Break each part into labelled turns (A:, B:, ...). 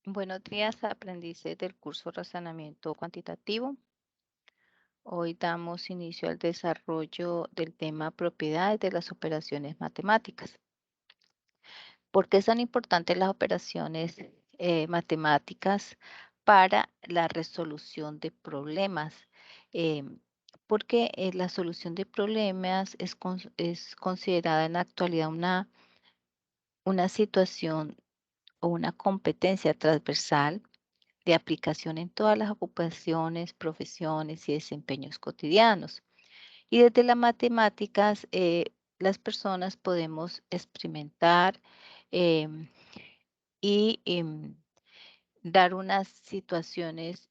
A: Buenos días, aprendices del curso Razonamiento Cuantitativo. Hoy damos inicio al desarrollo del tema propiedades de las operaciones matemáticas. ¿Por qué son importantes las operaciones matemáticas para la resolución de problemas? Em, Porque la solución de problemas es considerada en la actualidad una situación o una competencia transversal de aplicación en todas las ocupaciones, profesiones y desempeños cotidianos. Y desde las matemáticas, las personas podemos experimentar em, y dar unas situaciones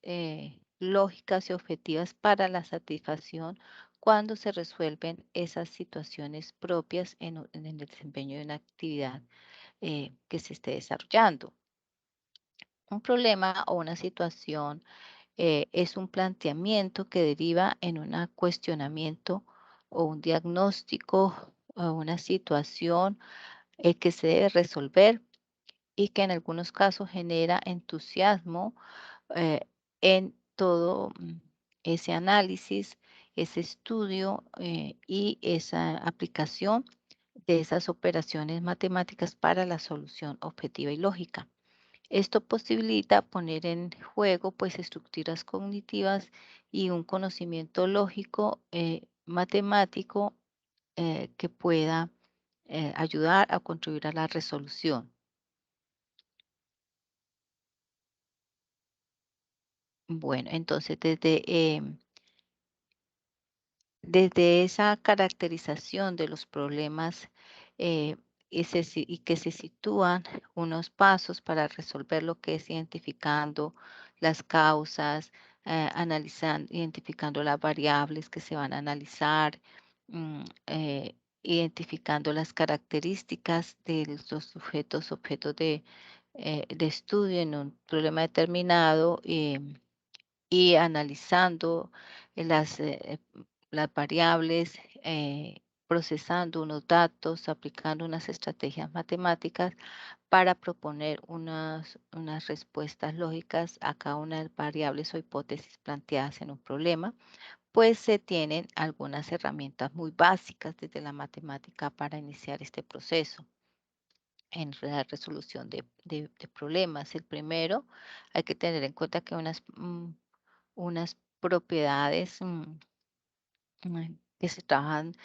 A: lógicas y objetivas para la satisfacción cuando se resuelven esas situaciones propias en el desempeño de una actividad que se esté desarrollando. Un problema o una situación es un planteamiento que deriva en un cuestionamiento o un diagnóstico o una situación que se debe resolver y que en algunos casos genera entusiasmo eh, en todo ese análisis, ese estudio y esa aplicación de esas operaciones matemáticas para la solución objetiva y lógica. Esto posibilita poner en juego pues estructuras cognitivas y un conocimiento lógico matemático que pueda ayudar a contribuir a la resolución. Bueno, entonces desde esa caracterización de los problemas eh, y que se sitúan unos pasos para resolver lo que es identificando las causas, identificando las variables que se van a analizar, identificando las características de los sujetos, objetos de estudio en un problema determinado. Y analizando las, las variables, procesando unos datos, aplicando unas estrategias matemáticas para proponer unas respuestas lógicas a cada una de las variables o hipótesis planteadas en un problema, pues se tienen algunas herramientas muy básicas desde la matemática para iniciar este proceso en la resolución de problemas. El primero, hay que tener en cuenta que unas propiedades que se trabajan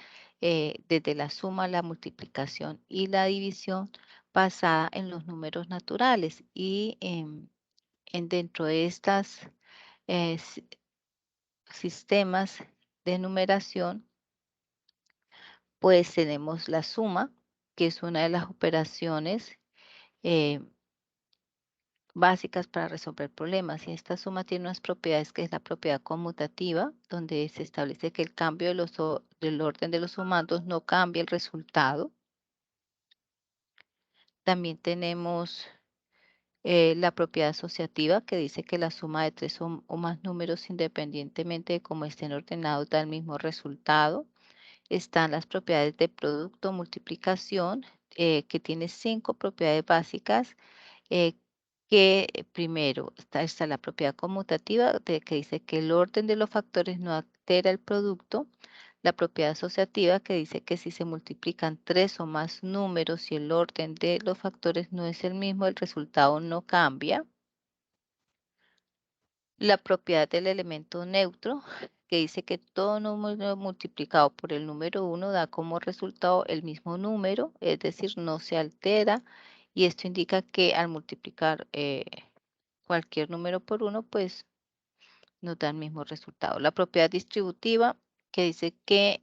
A: desde la suma, la multiplicación y la división basada en los números naturales. Y dentro de estas sistemas de numeración, pues tenemos la suma, que es una de las operaciones eh, básicas para resolver problemas. Y esta suma tiene unas propiedades que es la propiedad conmutativa, donde se establece que el cambio del orden de los sumandos no cambia el resultado. También tenemos la propiedad asociativa, que dice que la suma de tres o más números, independientemente de cómo estén ordenados, da el mismo resultado. Están las propiedades de producto, multiplicación, que tiene 5 propiedades básicas eh, que primero está la propiedad conmutativa, que dice que el orden de los factores no altera el producto. La propiedad asociativa, que dice que si se multiplican tres o más números y el orden de los factores no es el mismo, el resultado no cambia. La propiedad del elemento neutro, que dice que todo número multiplicado por el número uno da como resultado el mismo número, es decir, no se altera. Y esto indica que al multiplicar cualquier número por uno, pues nos da el mismo resultado. La propiedad distributiva, que dice que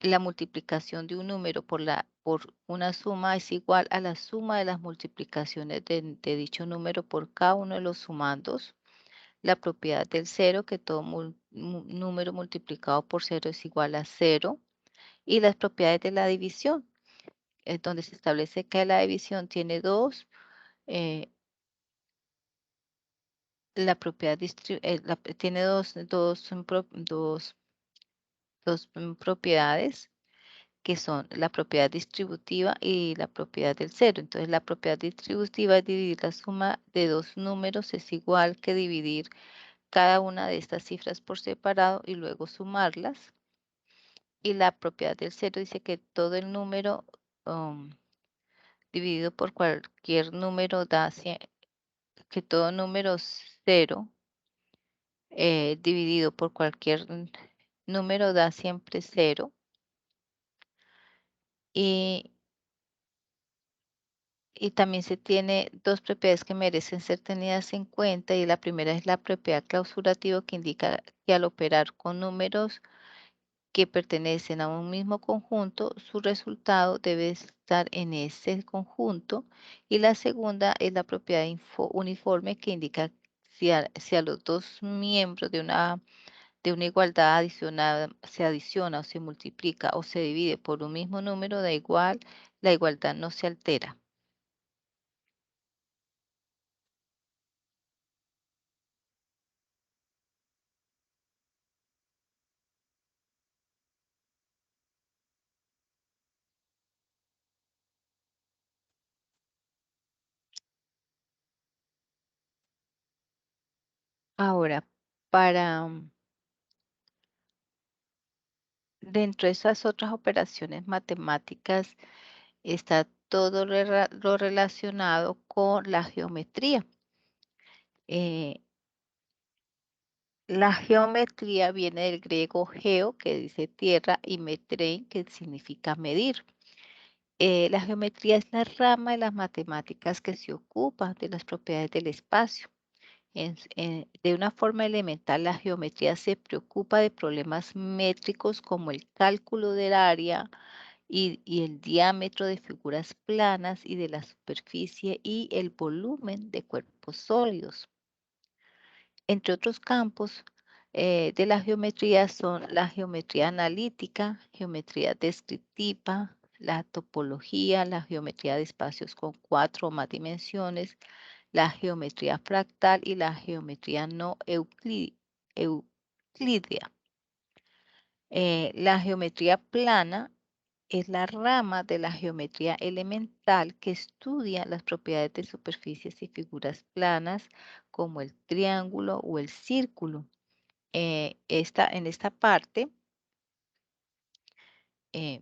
A: la multiplicación de un número por una suma es igual a la suma de las multiplicaciones de dicho número por cada uno de los sumandos. La propiedad del cero, que todo número multiplicado por cero es igual a cero. Y las propiedades de la división, es donde se establece que la división tiene eh, la propiedad tiene dos propiedades que son la propiedad distributiva y la propiedad del cero. Entonces, la propiedad distributiva es dividir la suma de dos números es igual que dividir cada una de estas cifras por separado y luego sumarlas. Y la propiedad del cero dice que todo el número um, dividido por cualquier número da que todo número cero dividido por cualquier número da siempre cero. Y, y también se tiene dos propiedades que merecen ser tenidas en cuenta, y la primera es la propiedad clausurativa, que indica que al operar con números que pertenecen a un mismo conjunto, su resultado debe estar en ese conjunto. Y la segunda es la propiedad uniforme, que indica si a los dos miembros de una igualdad adicionada se adiciona o se multiplica o se divide por un mismo número, da igual, la igualdad no se altera. Ahora, para dentro de esas otras operaciones matemáticas está todo lo relacionado con la geometría. Eh, la geometría viene del griego geo, que dice tierra, y metrein, que significa medir. La geometría es la rama de las matemáticas que se ocupa de las propiedades del espacio. De una forma elemental, la geometría se preocupa de problemas métricos como el cálculo del área y el diámetro de figuras planas y de la superficie y el volumen de cuerpos sólidos. Entre otros campos de la geometría son la geometría analítica, geometría descriptiva, la topología, la geometría de espacios con cuatro o más dimensiones, la geometría fractal y la geometría no euclídea. La geometría plana es la rama de la geometría elemental que estudia las propiedades de superficies y figuras planas como el triángulo o el círculo. En esta parte eh,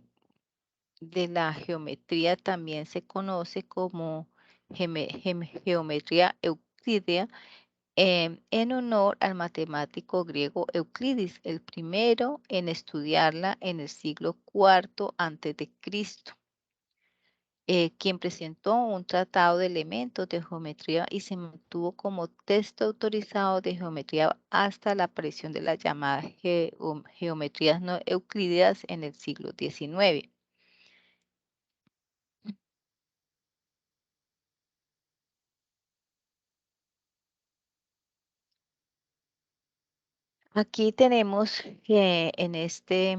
A: de la geometría también se conoce como geometría euclídea, en honor al matemático griego Euclides, el primero en estudiarla en el siglo IV antes de Cristo, quien presentó un tratado de elementos de geometría y se mantuvo como texto autorizado de geometría hasta la aparición de las llamadas geometrías no euclídeas en el siglo XIX. Aquí tenemos que en este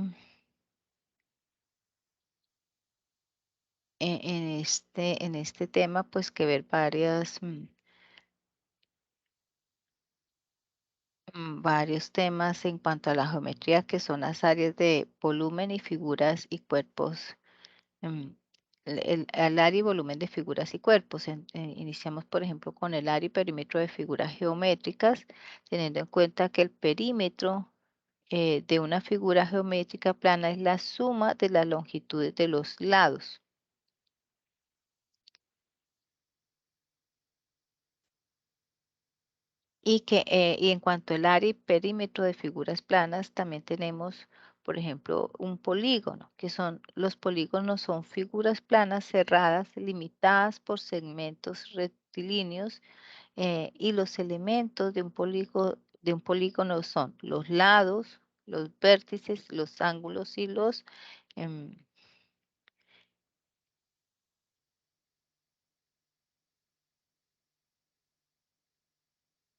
A: tema, pues que ver varios temas en cuanto a la geometría, que son las áreas de volumen y figuras y cuerpos. mm, el área y volumen de figuras y cuerpos. Iniciamos, por ejemplo, con el área y perímetro de figuras geométricas, teniendo en cuenta que el perímetro de una figura geométrica plana es la suma de las longitudes de los lados. Y en cuanto al área y perímetro de figuras planas, también tenemos, por ejemplo, un polígono, que son los polígonos son figuras planas cerradas, limitadas por segmentos rectilíneos, y los elementos de un polígono son los lados, los vértices, los ángulos em,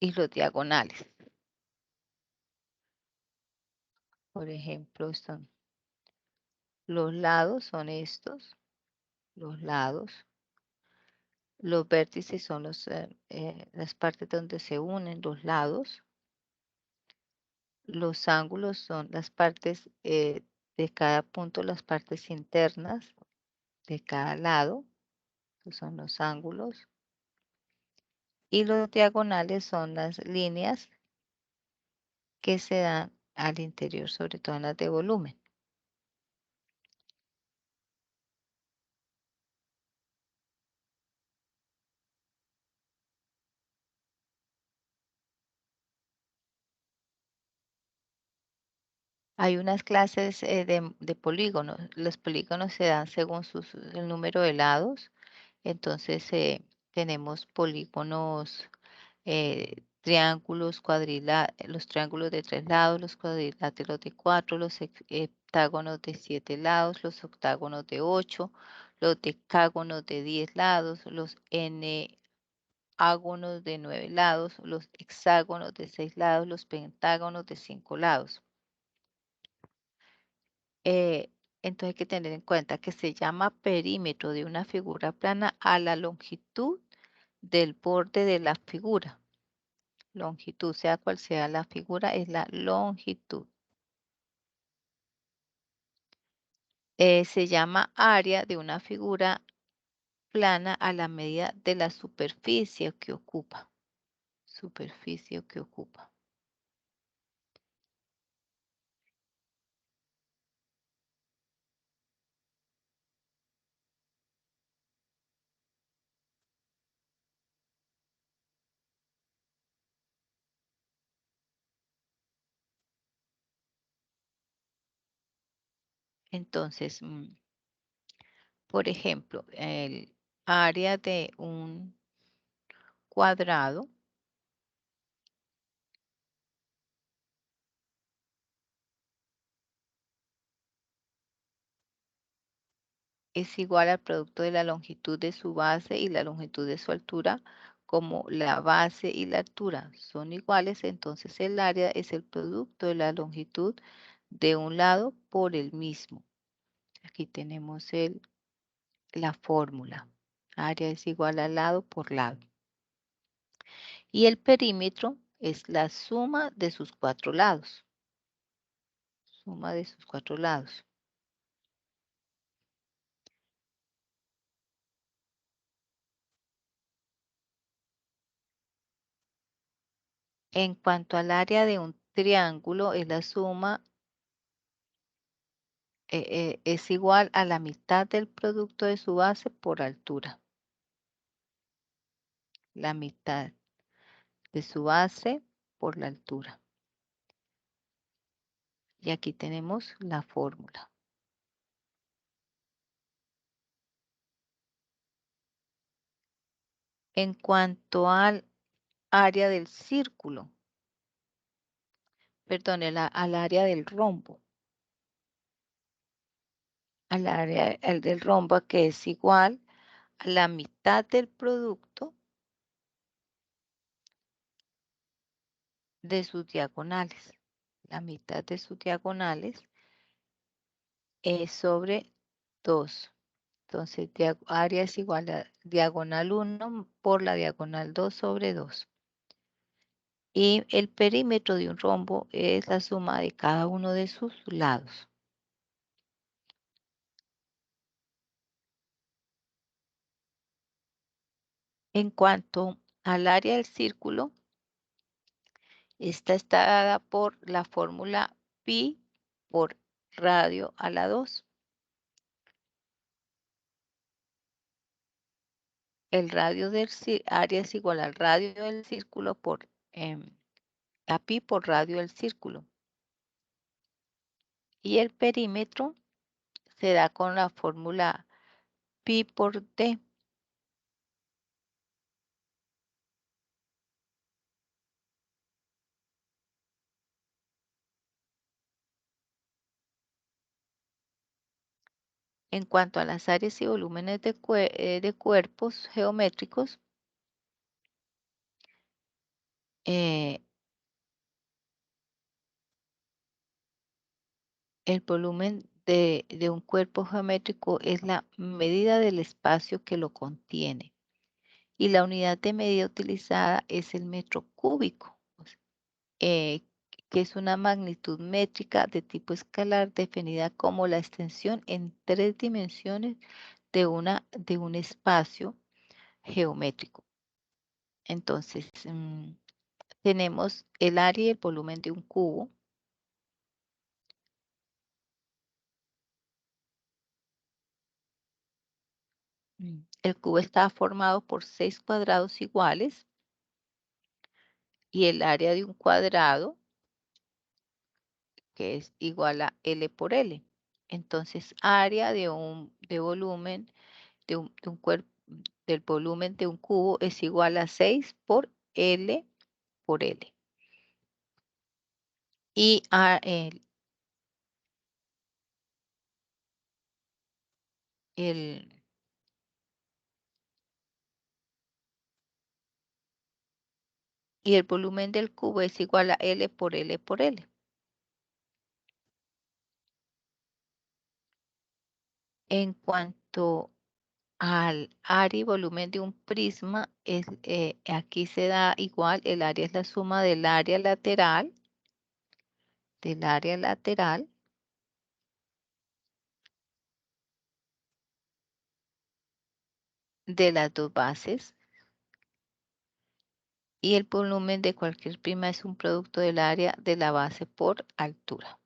A: y los diagonales. Por ejemplo, los lados son estos, los lados. Los vértices son las partes donde se unen los lados. Los ángulos son las partes de cada punto las partes internas de cada lado, que son los ángulos, y los diagonales son las líneas que se dan al interior, sobre todo en las de volumen. Hay unas clases de polígonos. Los polígonos se dan según el número de lados. Entonces, tenemos polígonos, triángulos, los triángulos de 3 lados, los cuadriláteros de 4, los heptágonos de 7 lados, los octágonos de 8, los decágonos de 10 lados, los ágonos de 9 lados, los hexágonos de 6 lados, los pentágonos de 5 lados. Eh, entonces hay que tener en cuenta que se llama perímetro de una figura plana a la longitud del borde de la figura. Longitud, sea cual sea la figura, es la longitud. Se llama área de una figura plana a la medida de la superficie que ocupa. Superficie que ocupa. Entonces, por ejemplo, el área de un cuadrado es igual al producto de la longitud de su base y la longitud de su altura, como la base y la altura son iguales, entonces el área es el producto de la longitud de un lado por el mismo. Aquí tenemos la fórmula. Área es igual al lado por lado. Y el perímetro es la suma de sus 4 lados. Suma de sus 4 lados. En cuanto al área de un triángulo, es la suma, es igual a la mitad del producto de su base por altura. La mitad de su base por la altura. Y aquí tenemos la fórmula. En cuanto al área del círculo, perdón, al área del rombo. Al área del rombo, que es igual a la mitad del producto de sus diagonales. La mitad de sus diagonales es sobre 2. Entonces, área es igual a diagonal 1 por la diagonal 2 sobre 2. Y el perímetro de un rombo es la suma de cada uno de sus lados. En cuanto al área del círculo, esta está dada por la fórmula pi por radio a la 2. El radio del área es igual al radio del círculo por a pi por radio del círculo. Y el perímetro se da con la fórmula pi por d. En cuanto a las áreas y volúmenes de cuerpos geométricos, eh, el volumen de un cuerpo geométrico es la medida del espacio que lo contiene y la unidad de medida utilizada es el metro cúbico. Eh, que es una magnitud métrica de tipo escalar definida como la extensión en 3 dimensiones de un espacio geométrico. Entonces, tenemos el área y el volumen de un cubo. El cubo está formado por 6 cuadrados iguales y el área de un cuadrado, que es igual a L por L. Entonces, área de volumen de un cuerpo, del volumen de un cubo es igual a 6 por L por L. Y el, y el volumen del cubo es igual a L por L por L. En cuanto al área y volumen de un prisma, aquí se da igual, el área es la suma del área lateral de las dos bases, y el volumen de cualquier prisma es un producto del área de la base por altura.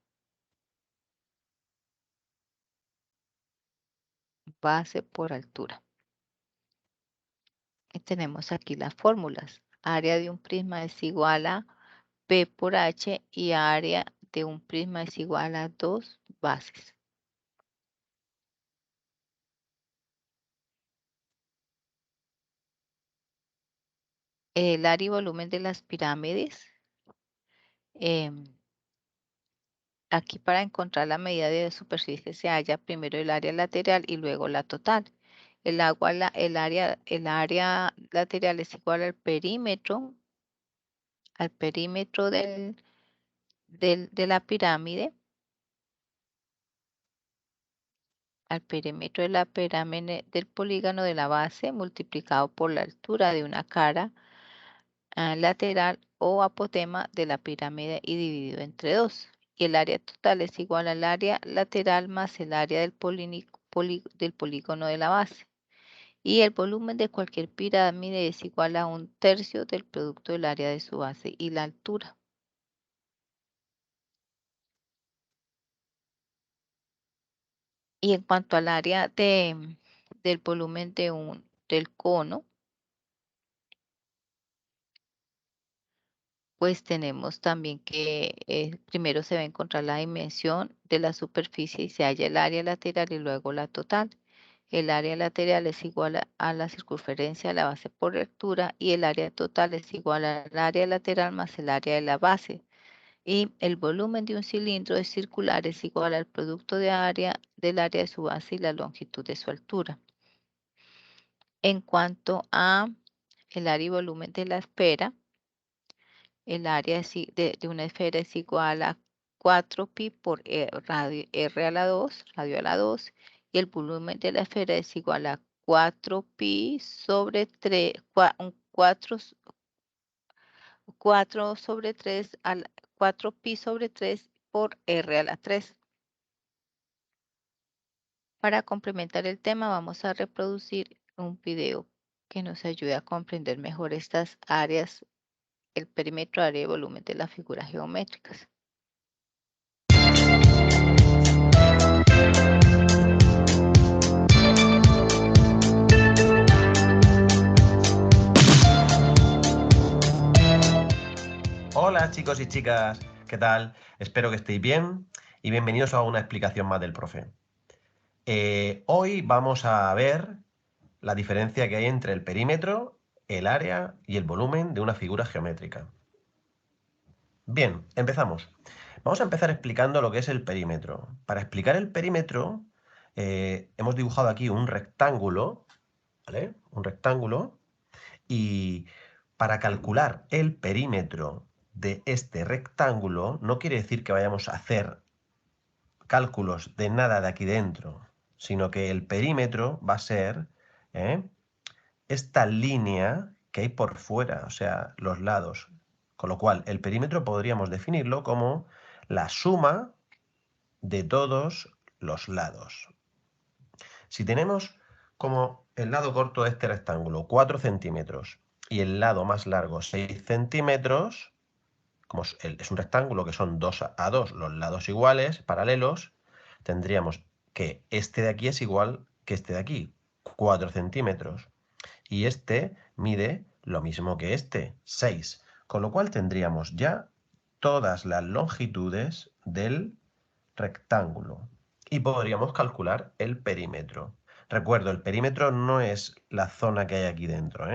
A: Base por altura. Y tenemos aquí las fórmulas. Área de un prisma es igual a P por H y área de un prisma es igual a 2 bases. El área y volumen de las pirámides. Aquí para encontrar la medida de superficie se halla primero el área lateral y luego la total. El área lateral es igual al perímetro de la pirámide, al perímetro de la pirámide del polígono de la base multiplicado por la altura de una cara lateral o apotema de la pirámide y dividido entre 2. Y el área total es igual al área lateral más el área del polígono de la base. Y el volumen de cualquier pirámide es igual a 1/3 del producto del área de su base y la altura. Y en cuanto al área del volumen del cono, pues tenemos también que primero se va a encontrar la dimensión de la superficie y se halla el área lateral y luego la total. El área lateral es igual a la circunferencia de la base por altura y el área total es igual al área lateral más el área de la base. Y el volumen de un cilindro circular es igual al producto del área de su base y la longitud de su altura. En cuanto a el área y volumen de la esfera, el área de una esfera es igual a 4pi por radio, R a la 2, radio a la 2, y el volumen de la esfera es igual a 4pi sobre 3, 4 sobre 3 al 4pi sobre 3 por R a la 3. Para complementar el tema, vamos a reproducir un video que nos ayude a comprender mejor estas áreas, el perímetro, área y volumen de las figuras geométricas.
B: Hola chicos y chicas, ¿qué tal? Espero que estéis bien y bienvenidos a una explicación más del profe. Hoy vamos a ver la diferencia que hay entre el perímetro, el área y el volumen de una figura geométrica. Bien, empezamos. Vamos a empezar explicando lo que es el perímetro. Para explicar el perímetro, hemos dibujado aquí un rectángulo, ¿vale? Un rectángulo, y para calcular el perímetro de este rectángulo no quiere decir que vayamos a hacer cálculos de nada de aquí dentro, sino que el perímetro va a ser esta línea que hay por fuera, o sea, los lados Con lo cual, el perímetro podríamos definirlo como la suma de todos los lados. Si tenemos como el lado corto de este rectángulo 4 centímetros y el lado más largo 6 centímetros, como es un rectángulo que son 2 a 2 los lados iguales, paralelos, tendríamos que este de aquí es igual que este de aquí, 4 centímetros. Y este mide lo mismo que este, 6. Con lo cual tendríamos ya todas las longitudes del rectángulo. Y podríamos calcular el perímetro. Recuerdo, el perímetro no es la zona que hay aquí dentro,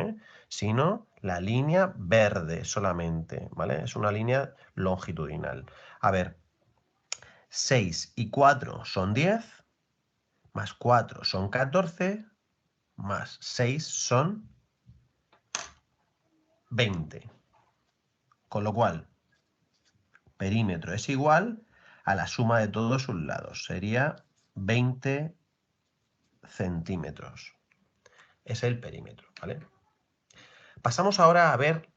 B: sino la línea verde solamente, ¿vale? Es una línea longitudinal. A ver, 6 y 4 son 10, más 4 son 14, más 6 son 20. Con lo cual, perímetro es igual a la suma de todos sus lados. Sería 20 centímetros. Es el perímetro, ¿vale? Pasamos ahora a ver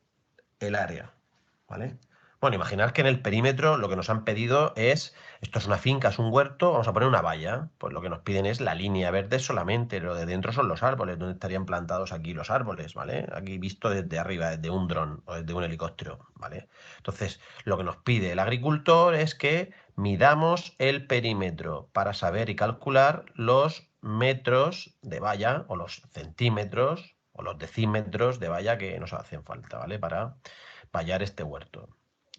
B: el área, ¿vale? Bueno, imaginar que en el perímetro lo que nos han pedido es, esto es una finca, es un huerto, vamos a poner una valla, pues lo que nos piden es la línea verde solamente, lo de dentro son los árboles, donde estarían plantados aquí los árboles, ¿vale? Aquí visto desde arriba, desde un dron o desde un helicóptero, ¿vale? Entonces, lo que nos pide el agricultor es que midamos el perímetro para saber y calcular los metros de valla o los centímetros o los decímetros de valla que nos hacen falta, ¿vale? Para vallar este huerto.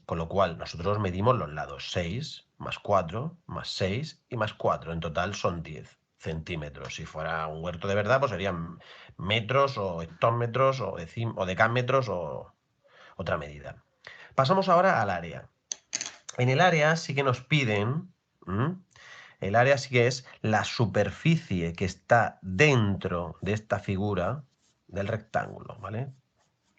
B: Con lo cual, nosotros medimos los lados 6, más 4, más 6 y más 4. En total son 10 centímetros. Si fuera un huerto de verdad, pues serían metros o hectómetros o decámetros o otra medida. Pasamos ahora al área. En el área sí que nos piden, el área sí que es la superficie que está dentro de esta figura del rectángulo, ¿vale?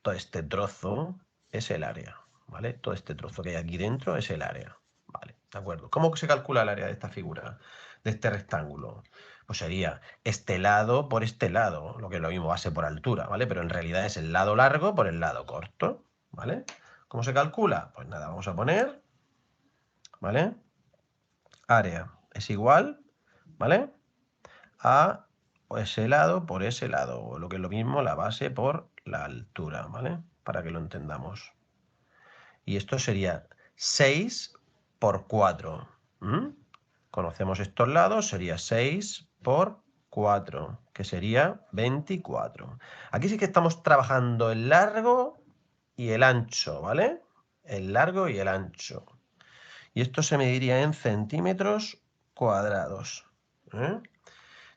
B: Todo este trozo es el área, ¿vale? Todo este trozo que hay aquí dentro es el área, ¿vale? ¿De acuerdo? ¿Cómo se calcula el área de esta figura, de este rectángulo? Pues sería este lado por este lado, lo que es lo mismo, base por altura, ¿vale? Pero en realidad es el lado largo por el lado corto, ¿vale? ¿Cómo se calcula? Pues nada, vamos a poner, ¿vale? Área es igual, ¿vale? A ese lado por ese lado, o lo que es lo mismo, la base por la altura, ¿vale? Para que lo entendamos. Y esto sería 6 por 4. Conocemos estos lados, sería 6 por 4, que sería 24. Aquí sí que estamos trabajando el largo y el ancho, ¿vale? El largo y el ancho. Y esto se mediría en centímetros cuadrados.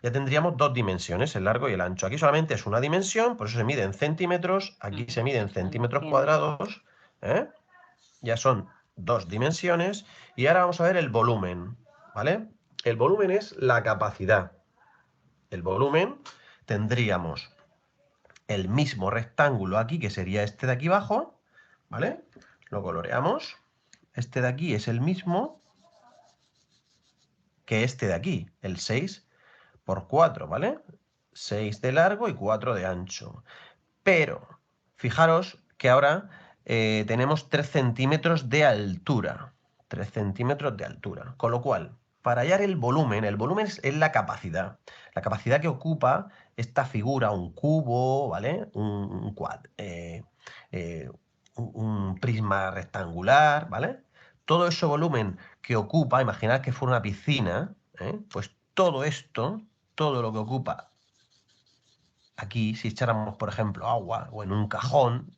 B: Ya tendríamos dos dimensiones, el largo y el ancho. Aquí solamente es una dimensión, por eso se mide en centímetros, aquí se mide en centímetros
A: Entiendo.
B: cuadrados, ya son dos dimensiones. Y ahora vamos a ver el volumen, ¿vale? El volumen es la capacidad. El volumen tendríamos el mismo rectángulo aquí, que sería este de aquí abajo, ¿vale? Lo coloreamos. Este de aquí es el mismo que este de aquí, el 6 por 4, ¿vale? 6 de largo y 4 de ancho. Pero, fijaros que ahora tenemos 3 centímetros de altura. 3 centímetros de altura. Con lo cual, para hallar el volumen es la capacidad. La capacidad que ocupa esta figura, un cubo, ¿vale? Un prisma rectangular, ¿vale? Todo ese volumen que ocupa, imaginad que fuera una piscina, pues todo esto, todo lo que ocupa aquí, si echáramos, por ejemplo, agua o en un cajón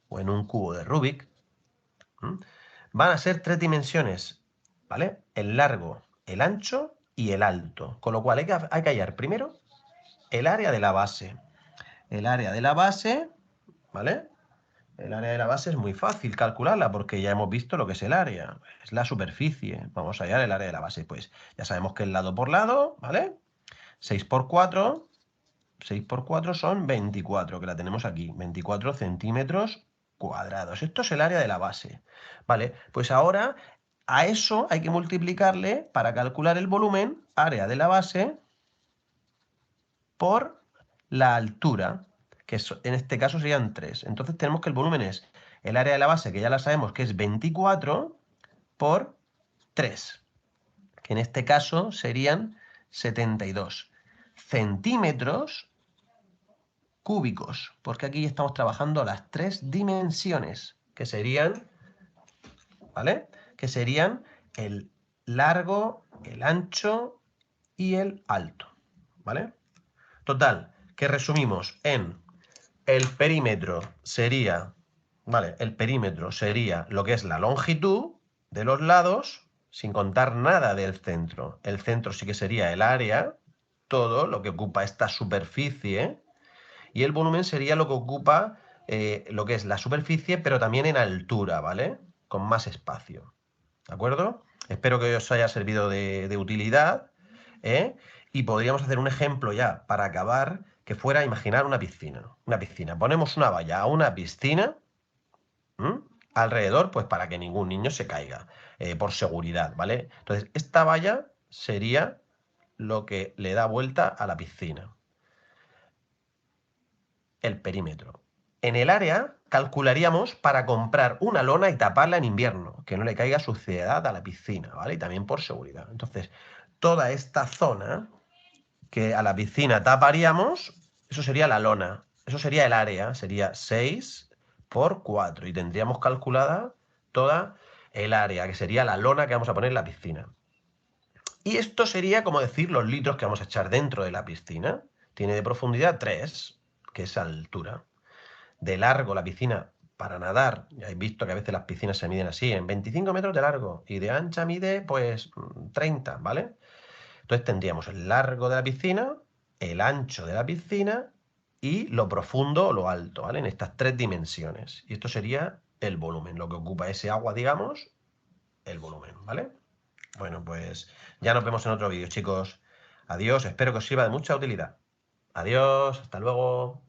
B: o en un cubo de Rubik, van a ser tres dimensiones, ¿vale? El largo, el ancho y el alto. Con lo cual hay que hallar primero el área de la base. El área de la base, ¿vale? El área de la base es muy fácil calcularla porque ya hemos visto lo que es el área. Es la superficie. Vamos a hallar el área de la base. Pues ya sabemos que el lado por lado, ¿vale? 6 por 4. 6 por 4 son 24, que la tenemos aquí. 24 centímetros cuadrados. Esto es el área de la base. Vale, pues ahora a eso hay que multiplicarle, para calcular el volumen, área de la base por la altura, que en este caso serían 3. Entonces tenemos que el volumen es el área de la base, que ya la sabemos que es 24 por 3, que en este caso serían 72 centímetros cúbicos, porque aquí estamos trabajando las 3 dimensiones, que serían, ¿vale? Que serían el largo, el ancho y el alto, ¿vale? Total, que resumimos en el perímetro sería, ¿vale? El perímetro sería lo que es la longitud de los lados, sin contar nada del centro. El centro sí que sería el área, todo lo que ocupa esta superficie, y el volumen sería lo que ocupa lo que es la superficie, pero también en altura, ¿vale? Con más espacio. ¿De acuerdo? Espero que os haya servido de utilidad, ¿eh? Y podríamos hacer un ejemplo ya para acabar, que fuera imaginar una piscina. Una piscina. Ponemos una valla a una piscina, ¿m? Alrededor, pues para que ningún niño se caiga, por seguridad, ¿vale? Entonces, esta valla sería lo que le da vuelta a la piscina. El perímetro. En el área calcularíamos para comprar una lona y taparla en invierno, que no le caiga suciedad a la piscina, ¿vale? Y también por seguridad. Entonces, toda esta zona que a la piscina taparíamos, eso sería la lona, eso sería el área, sería 6 por 4 y tendríamos calculada toda el área, que sería la lona que vamos a poner en la piscina. Y esto sería como decir los litros que vamos a echar dentro de la piscina. Tiene de profundidad 3, que es altura. De largo la piscina para nadar, ya habéis visto que a veces las piscinas se miden así, en 25 metros de largo, y de ancha mide pues 30, ¿vale? Entonces tendríamos el largo de la piscina, el ancho de la piscina y lo profundo o lo alto, ¿vale? En estas 3 dimensiones. Y esto sería el volumen, lo que ocupa ese agua, digamos, el volumen, ¿vale? Bueno, pues ya nos vemos en otro vídeo, chicos. Adiós, espero que os sirva de mucha utilidad. Adiós, hasta luego.